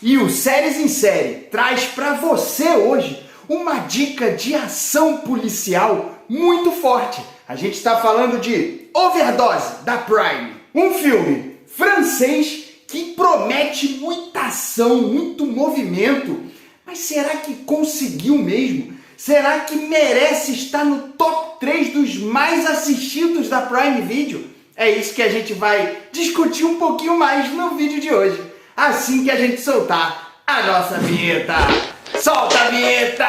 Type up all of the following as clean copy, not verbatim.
E o Séries em Série traz para você hoje uma dica de ação policial muito forte. A gente está falando de Overdose, da Prime. Um filme francês que promete muita ação, muito movimento. Mas será que conseguiu mesmo? Será que merece estar no top 3 dos mais assistidos da Prime Video? É isso que a gente vai discutir um pouquinho mais no vídeo de hoje. Assim que a gente soltar a nossa vinheta. Solta a vinheta!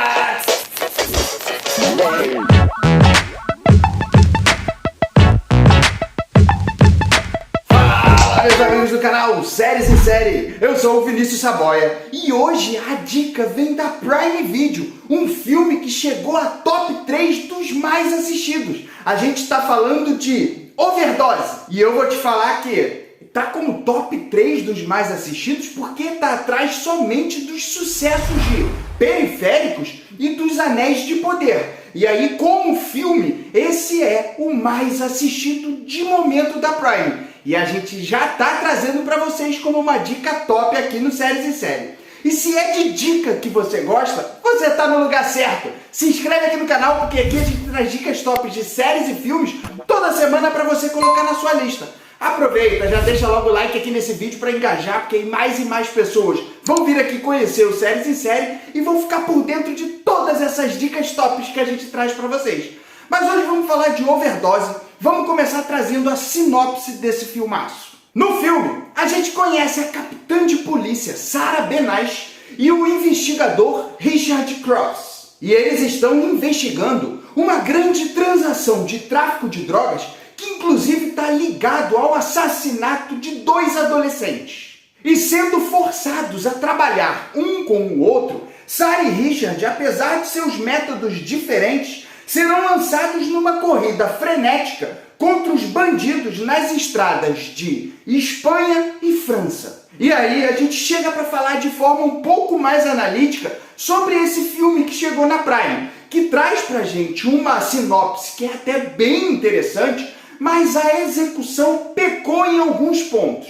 Fala, meus amigos do canal Séries em Série. Eu sou o Vinícius Saboia e hoje a dica vem da Prime Video, um filme que chegou a top 3 dos mais assistidos. A gente está falando de Overdose e eu vou te falar que tá como top 3 dos mais assistidos porque tá atrás somente dos sucessos de Periféricos e dos Anéis de Poder. E aí, como filme, esse é o mais assistido de momento da Prime. E a gente já tá trazendo para vocês como uma dica top aqui no Séries em Série. E se é de dica que você gosta, você tá no lugar certo. Se inscreve aqui no canal porque aqui a gente traz dicas tops de séries e filmes toda semana para você colocar na sua lista. Aproveita, já deixa logo o like aqui nesse vídeo para engajar, porque mais e mais pessoas vão vir aqui conhecer o Séries em Série e vão ficar por dentro de todas essas dicas tops que a gente traz para vocês. Mas hoje vamos falar de Overdose. Vamos começar trazendo a sinopse desse filmaço. No filme, a gente conhece a capitã de polícia Sarah Benash e o investigador Richard Cross. E eles estão investigando uma grande transação de tráfico de drogas que inclusive está ligado ao assassinato de 2 adolescentes. E sendo forçados a trabalhar um com o outro, Sarah e Richard, apesar de seus métodos diferentes, serão lançados numa corrida frenética contra os bandidos nas estradas de Espanha e França. E aí a gente chega para falar de forma um pouco mais analítica sobre esse filme que chegou na Prime, que traz pra gente uma sinopse que é até bem interessante, mas a execução pecou em alguns pontos.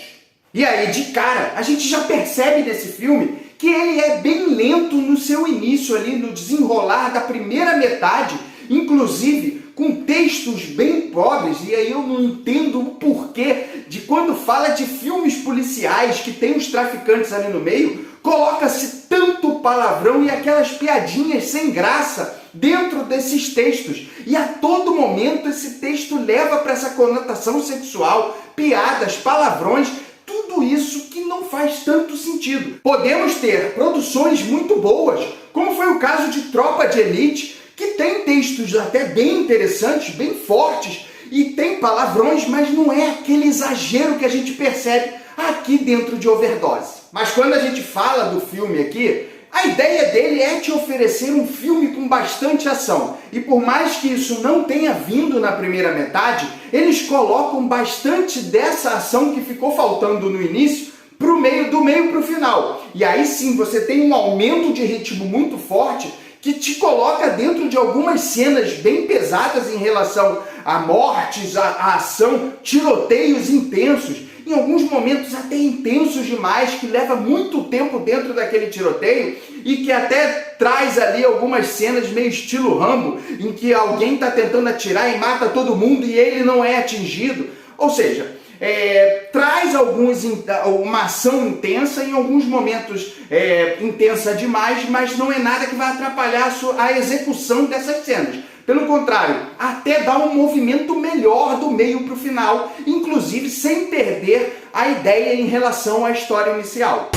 E aí, de cara, a gente já percebe nesse filme que ele é bem lento no seu início ali, no desenrolar da primeira metade, inclusive com textos bem pobres, e aí eu não entendo o porquê de quando fala de filmes policiais que tem os traficantes ali no meio, coloca-se tanto palavrão e aquelas piadinhas sem graça dentro desses textos. E a todo momento esse texto leva para essa conotação sexual, piadas, palavrões, tudo isso que não faz tanto sentido. Podemos ter produções muito boas, como foi o caso de Tropa de Elite, que tem textos até bem interessantes, bem fortes, e tem palavrões, mas não é aquele exagero que a gente percebe aqui dentro de Overdose. Mas quando a gente fala do filme aqui, a ideia dele é te oferecer um filme com bastante ação. E por mais que isso não tenha vindo na primeira metade, eles colocam bastante dessa ação que ficou faltando no início do meio para o final. E aí sim você tem um aumento de ritmo muito forte que te coloca dentro de algumas cenas bem pesadas em relação a mortes, a ação, tiroteios intensos, em alguns momentos até intensos demais, que leva muito tempo dentro daquele tiroteio e que até traz ali algumas cenas meio estilo Rambo, em que alguém está tentando atirar e mata todo mundo e ele não é atingido. Ou seja, traz uma ação intensa, em alguns momentos intensa demais, mas não é nada que vai atrapalhar a execução dessas cenas. Pelo contrário, até dá um movimento melhor do meio para o final, inclusive sem perder a ideia em relação à história inicial.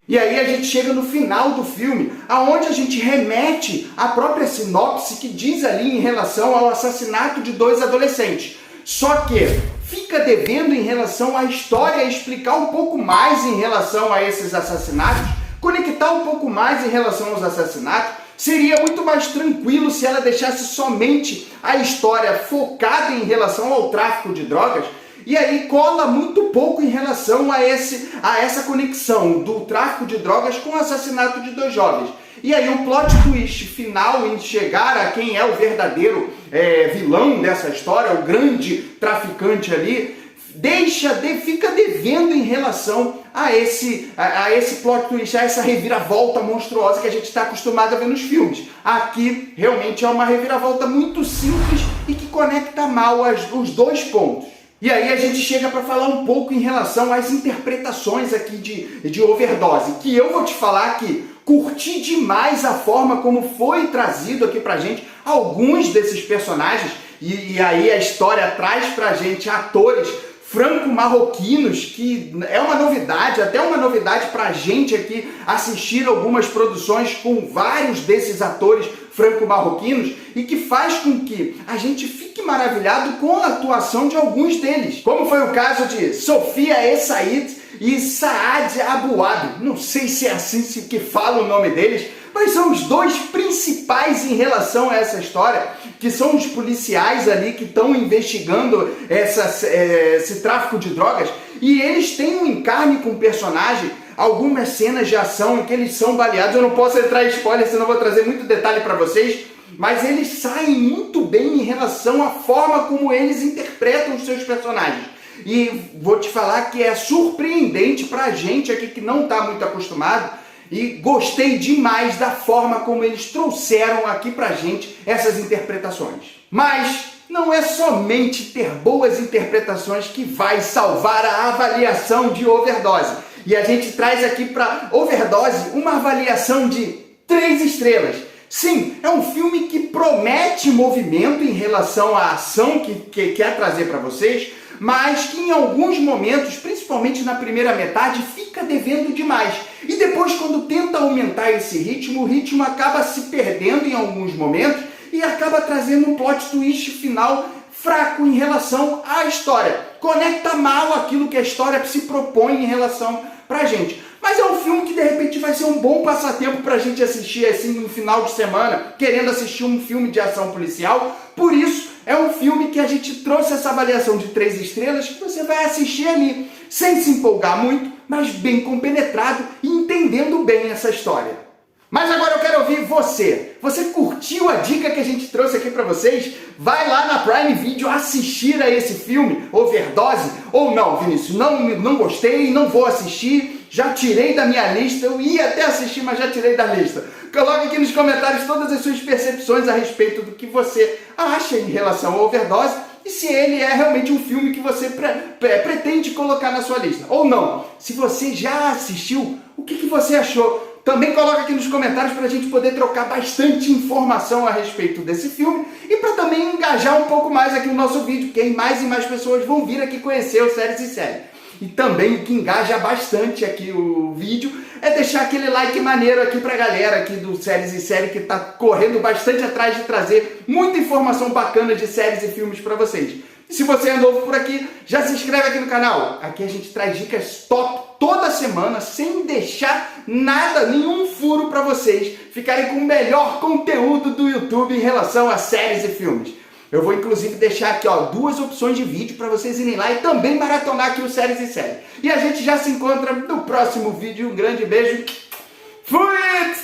E aí a gente chega no final do filme, aonde a gente remete à própria sinopse que diz ali em relação ao assassinato de 2 adolescentes. Só que fica devendo em relação à história, explicar um pouco mais em relação a esses assassinatos, conectar um pouco mais em relação aos assassinatos. Seria muito mais tranquilo se ela deixasse somente a história focada em relação ao tráfico de drogas, e aí cola muito pouco em relação a essa conexão do tráfico de drogas com o assassinato de 2 jovens. E aí o plot twist final em chegar a quem é o verdadeiro vilão dessa história, o grande traficante ali, fica devendo em relação a esse plot twist, a essa reviravolta monstruosa que a gente está acostumado a ver nos filmes. Aqui realmente é uma reviravolta muito simples e que conecta mal os dois pontos. E aí a gente chega para falar um pouco em relação às interpretações aqui de Overdose, que eu vou te falar que curti demais a forma como foi trazido aqui pra gente alguns desses personagens, e aí a história traz pra gente atores franco-marroquinos, que é uma novidade, até uma novidade pra gente aqui assistir algumas produções com vários desses atores franco-marroquinos, e que faz com que a gente fique maravilhado com a atuação de alguns deles, como foi o caso de Sofia Essaid e Saad Abouab. Não sei se é assim que fala o nome deles, mas são os dois principais em relação a essa história, que são os policiais ali que estão investigando esse tráfico de drogas, e eles têm um encarne com o personagem, algumas cenas de ação em que eles são baleados. Eu não posso entrar em spoiler, senão vou trazer muito detalhe para vocês, mas eles saem muito bem em relação à forma como eles interpretam os seus personagens. E vou te falar que é surpreendente pra gente aqui que não está muito acostumado, e gostei demais da forma como eles trouxeram aqui pra gente essas interpretações. Mas não é somente ter boas interpretações que vai salvar a avaliação de Overdose. E a gente traz aqui para Overdose uma avaliação de 3 estrelas. Sim, é um filme que promete movimento em relação à ação que quer trazer para vocês, mas que em alguns momentos, principalmente na primeira metade, fica devendo demais. E depois, quando tenta aumentar esse ritmo, o ritmo acaba se perdendo em alguns momentos e acaba trazendo um plot twist final fraco em relação à história. Conecta mal aquilo que a história se propõe em relação pra gente. Mas é um filme que de repente vai ser um bom passatempo pra gente assistir assim no final de semana, querendo assistir um filme de ação policial. Por isso, é um filme que a gente trouxe essa avaliação de 3 estrelas, que você vai assistir ali, sem se empolgar muito, mas bem compenetrado e entendendo bem essa história. Mas agora eu quero ouvir você. Você curtiu a dica que a gente trouxe aqui pra vocês? Vai lá na Prime Video assistir a esse filme, Overdose, ou não, Vinícius, não gostei, não vou assistir, já tirei da minha lista, eu ia até assistir, mas já tirei da lista. Coloque aqui nos comentários todas as suas percepções a respeito do que você acha em relação ao Overdose e se ele é realmente um filme que você pretende colocar na sua lista, ou não. Se você já assistiu, o que você achou? Também coloca aqui nos comentários para a gente poder trocar bastante informação a respeito desse filme e para também engajar um pouco mais aqui o nosso vídeo, porque mais e mais pessoas vão vir aqui conhecer o Séries e Série. E também o que engaja bastante aqui o vídeo é deixar aquele like maneiro aqui pra galera aqui do Séries e Série, que tá correndo bastante atrás de trazer muita informação bacana de séries e filmes para vocês. E se você é novo por aqui, já se inscreve aqui no canal. Aqui a gente traz dicas top toda semana, sem deixar nada, nenhum furo para vocês ficarem com o melhor conteúdo do YouTube em relação a séries e filmes. Eu vou inclusive deixar aqui 2 opções de vídeo para vocês irem lá e também maratonar aqui o Séries e Série. E a gente já se encontra no próximo vídeo. Um grande beijo. Fui!